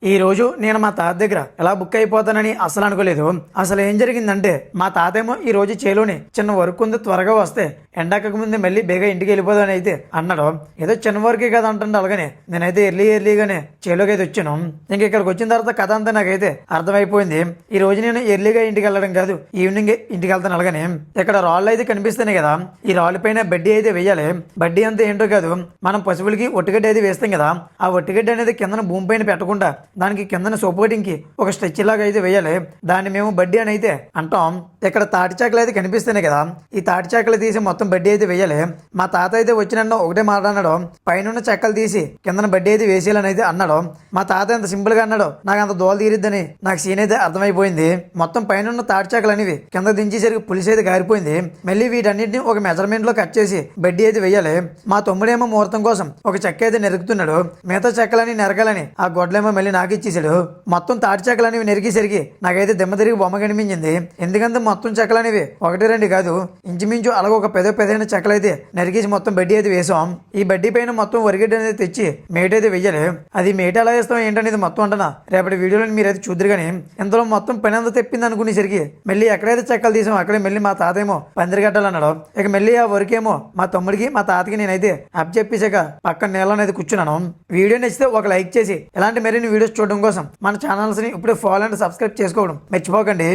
ఈ రోజు నేను మా తాత దగ్గర ఎలా బుక్ అయిపోతానని అసలు అనుకోలేదు. అసలు ఏం జరిగిందంటే మా తాతేమో ఈ రోజు చేలోని చిన్న వర్క్ ఉంది, త్వరగా వస్తే ఎండాక ముందే మళ్ళీ బేగా ఇంటికి వెళ్ళిపోదాని అయితే అన్నాడు. ఏదో చిన్న వర్కే కదా అంటుండే అలాగనే నేనైతే ఎర్లీగానే చేలోకి అయితే వచ్చాను. ఇంక ఇక్కడికి వచ్చిన తర్వాత కథ అంతా నాకైతే అర్థమైపోయింది. ఈ రోజు నేను ఎర్లీగా ఇంటికి వెళ్ళడం కాదు, ఈవినింగ్ ఇంటికి వెళ్తాను. అలాగనే ఇక్కడ రాళ్ళు అయితే కనిపిస్తున్నాయి కదా, ఈ రాళ్ళ పైన బడ్డీ అయితే వేయాలి. బడ్డీ అంతా ఏంటో కాదు, మనం పశువులకి ఒట్టిగడ్డ అయితే వేస్తాం కదా, ఆ ఒట్టిగడ్డ అనేది కింద భూమి పైన పెట్టకుండా దానికి కిందన సోపుగడ్డికి ఒక స్ట్రెచ్ లాగా అయితే వేయాలి. దాన్ని మేము బడ్డీ అని అయితే అంటాం. ఇక్కడ తాటి చాకలు అయితే కనిపిస్తున్నాయి కదా, ఈ తాటి చాకలు తీసి మొత్తం బడ్డీ అయితే వేయాలి. మా తాత అయితే వచ్చిన ఒకటే మాట అన్నాడు, పైన చెక్కలు తీసి కిందన బడ్డీ అయితే వేసేయాలని అయితే అన్నాడు. మా తాత ఎంత సింపుల్ గా అన్నాడు, నాకు అంత దోలు తీరిద్దని నాకు సీన్ అయితే అర్థమైపోయింది. మొత్తం పైన తాటి చాకలు అనేవి కింద దించేసరికి పులిసి అయితే గారిపోయింది. మళ్ళీ వీటన్నిటిని ఒక మెజర్మెంట్ లో కట్ చేసి బడ్డీ అయితే వేయాలి. మా తమ్ముడేమో ముహూర్తం కోసం ఒక చెక్క అయితే నెరుగుతున్నాడు. మిగతా చెక్కలని నెరగాలని ఆ గొడ్లేమో మళ్ళీ నాకు ఇచ్చేసాడు. మొత్తం తాటి చెక్కలు అనేవి నెరిగేసరికి నాకైతే దిమ్మ తిరిగి బొమ్మ కనిపించింది. ఎందుకంటే మొత్తం చెక్కలు అనేవి ఒకటి రెండు కాదు, ఇంచుమించు అలాగ ఒక పెదైన చెక్కలు అయితే నరికేసి మొత్తం బడ్డీ అయితే వేసాం. ఈ బడ్డీ పైన మొత్తం వరిగడ్డ అనేది తెచ్చి మేట అయితే వెయ్యాలి. అది మేట ఎలా వేస్తాం ఏంటనేది మొత్తం అంటున్నా రేపటి వీడియోలో మీరైతే చూద్దరు. కానీ ఇంతలో మొత్తం పని అంతా తెప్పింది అనుకునేసరికి మళ్ళీ ఎక్కడైతే చెక్కలు తీసాం అక్కడే మళ్ళీ మా తాతేమో పందిరి కట్టాలన్నాడు. ఇక మళ్ళీ ఆ వరకేమో మా తమ్ముడికి మా తాతకి నేనైతే అప్ చెప్పేసాక పక్కన నేలనైతే కూర్చున్నాను. వీడియో నచ్చితే ఒక లైక్ చేసి ఇలాంటి మరిన్ని వీడియోస్ చూడడం కోసం మన ఛానల్స్ ని ఇప్పుడే ఫాలో అండ్ సబ్స్క్రైబ్ చేసుకోవడం మర్చిపోకండి.